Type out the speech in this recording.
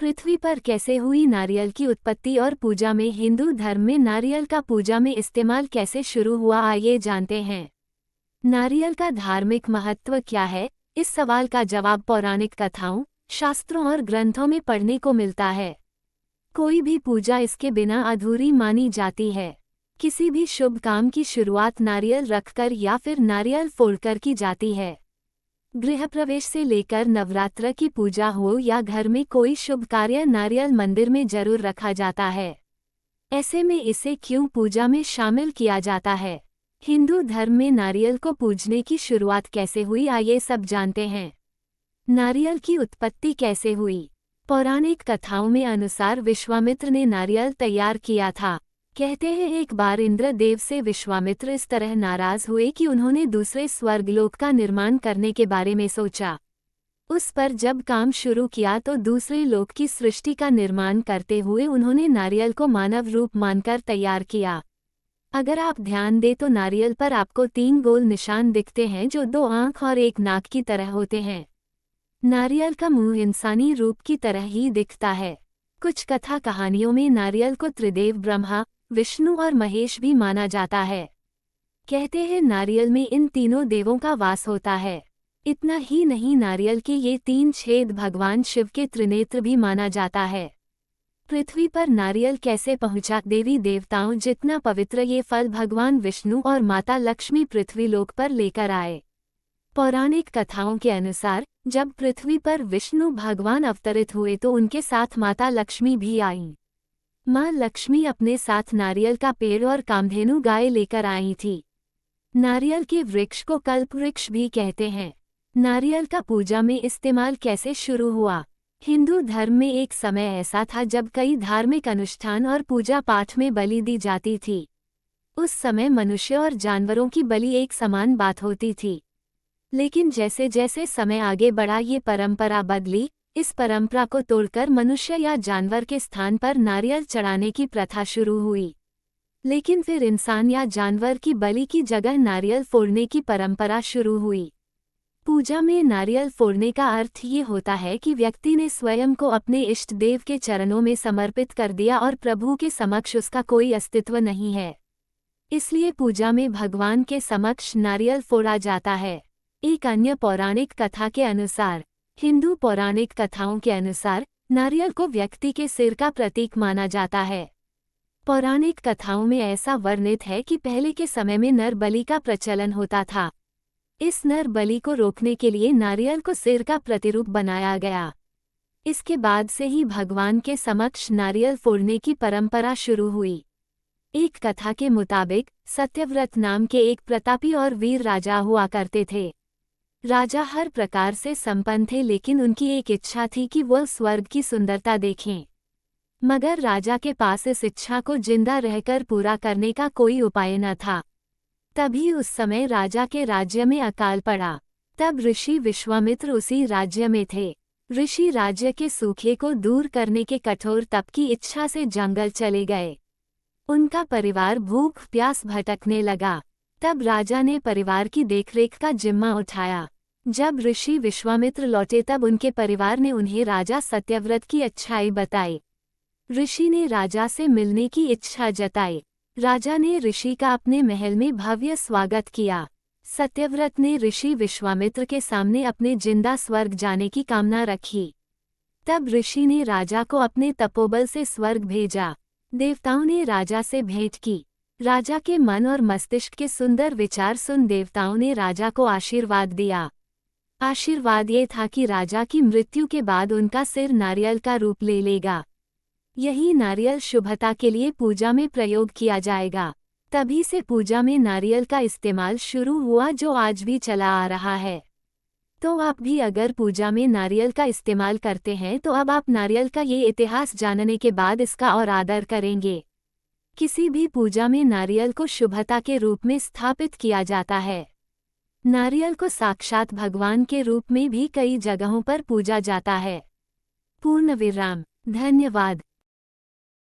पृथ्वी पर कैसे हुई नारियल की उत्पत्ति और पूजा में हिंदू धर्म में नारियल का पूजा में इस्तेमाल कैसे शुरू हुआ, आइए जानते हैं। नारियल का धार्मिक महत्व क्या है? इस सवाल का जवाब पौराणिक कथाओं, शास्त्रों और ग्रंथों में पढ़ने को मिलता है। कोई भी पूजा इसके बिना अधूरी मानी जाती है। किसी भी शुभ काम की शुरुआत नारियल रखकर या फिर नारियल फोड़कर की जाती है। गृह प्रवेश से लेकर नवरात्र की पूजा हो या घर में कोई शुभ कार्य, नारियल मंदिर में जरूर रखा जाता है। ऐसे में इसे क्यों पूजा में शामिल किया जाता है? हिंदू धर्म में नारियल को पूजने की शुरुआत कैसे हुई, आइए सब जानते हैं। नारियल की उत्पत्ति कैसे हुई? पौराणिक कथाओं में अनुसार विश्वामित्र ने नारियल तैयार किया था। कहते हैं एक बार इंद्रदेव से विश्वामित्र इस तरह नाराज हुए कि उन्होंने दूसरे स्वर्गलोक का निर्माण करने के बारे में सोचा। उस पर जब काम शुरू किया तो दूसरे लोक की सृष्टि का निर्माण करते हुए उन्होंने नारियल को मानव रूप मानकर तैयार किया। अगर आप ध्यान दें तो नारियल पर आपको 3 गोल निशान दिखते हैं जो 2 आँख और 1 नाक की तरह होते हैं। नारियल का मुंह इंसानी रूप की तरह ही दिखता है। कुछ कथा कहानियों में नारियल को त्रिदेव ब्रह्मा, विष्णु और महेश भी माना जाता है। कहते हैं नारियल में इन तीनों देवों का वास होता है। इतना ही नहीं, नारियल के ये 3 छेद भगवान शिव के त्रिनेत्र भी माना जाता है। पृथ्वी पर नारियल कैसे पहुंचा? देवी देवताओं जितना पवित्र ये फल भगवान विष्णु और माता लक्ष्मी पृथ्वी लोक पर लेकर आए। पौराणिक कथाओं के अनुसार जब पृथ्वी पर विष्णु भगवान अवतरित हुए तो उनके साथ माता लक्ष्मी भी आईं। माँ लक्ष्मी अपने साथ नारियल का पेड़ और कामधेनु गाय लेकर आई थी। नारियल के वृक्ष को कल्प वृक्ष भी कहते हैं। नारियल का पूजा में इस्तेमाल कैसे शुरू हुआ? हिंदू धर्म में एक समय ऐसा था जब कई धार्मिक अनुष्ठान और पूजा पाठ में बलि दी जाती थी। उस समय मनुष्य और जानवरों की बलि एक समान बात होती थी। लेकिन जैसे जैसे समय आगे बढ़ा ये परंपरा बदली। इस परंपरा को तोड़कर मनुष्य या जानवर के स्थान पर नारियल चढ़ाने की प्रथा शुरू हुई। लेकिन फिर इंसान या जानवर की बलि की जगह नारियल फोड़ने की परंपरा शुरू हुई। पूजा में नारियल फोड़ने का अर्थ ये होता है कि व्यक्ति ने स्वयं को अपने इष्ट देव के चरणों में समर्पित कर दिया और प्रभु के समक्ष उसका कोई अस्तित्व नहीं है। इसलिए पूजा में भगवान के समक्ष नारियल फोड़ा जाता है। एक अन्य पौराणिक कथा के अनुसार, हिंदू पौराणिक कथाओं के अनुसार नारियल को व्यक्ति के सिर का प्रतीक माना जाता है। पौराणिक कथाओं में ऐसा वर्णित है कि पहले के समय में नर बलि का प्रचलन होता था। इस नर बलि को रोकने के लिए नारियल को सिर का प्रतिरूप बनाया गया। इसके बाद से ही भगवान के समक्ष नारियल फोड़ने की परंपरा शुरू हुई। एक कथा के मुताबिक सत्यव्रत नाम के एक प्रतापी और वीर राजा हुआ करते थे। राजा हर प्रकार से संपन्न थे, लेकिन उनकी एक इच्छा थी कि वह स्वर्ग की सुंदरता देखें। मगर राजा के पास इस इच्छा को जिंदा रहकर पूरा करने का कोई उपाय न था। तभी उस समय राजा के राज्य में अकाल पड़ा। तब ऋषि विश्वामित्र उसी राज्य में थे। ऋषि राज्य के सूखे को दूर करने के कठोर तप की इच्छा से जंगल चले गए। उनका परिवार भूख प्यास भटकने लगा। तब राजा ने परिवार की देखरेख का जिम्मा उठाया। जब ऋषि विश्वामित्र लौटे तब उनके परिवार ने उन्हें राजा सत्यव्रत की अच्छाई बताई। ऋषि ने राजा से मिलने की इच्छा जताई। राजा ने ऋषि का अपने महल में भव्य स्वागत किया। सत्यव्रत ने ऋषि विश्वामित्र के सामने अपने जिंदा स्वर्ग जाने की कामना रखी। तब ऋषि ने राजा को अपने तपोबल से स्वर्ग भेजा। देवताओं ने राजा से भेंट की। राजा के मन और मस्तिष्क के सुंदर विचार सुन देवताओं ने राजा को आशीर्वाद दिया। आशीर्वाद ये था कि राजा की मृत्यु के बाद उनका सिर नारियल का रूप ले लेगा। यही नारियल शुभता के लिए पूजा में प्रयोग किया जाएगा। तभी से पूजा में नारियल का इस्तेमाल शुरू हुआ, जो आज भी चला आ रहा है। तो आप भी अगर पूजा में नारियल का इस्तेमाल करते हैं तो अब आप नारियल का ये इतिहास जानने के बाद इसका और आदर करेंगे। किसी भी पूजा में नारियल को शुभता के रूप में स्थापित किया जाता है। नारियल को साक्षात भगवान के रूप में भी कई जगहों पर पूजा जाता है। पूर्ण विराम। धन्यवाद।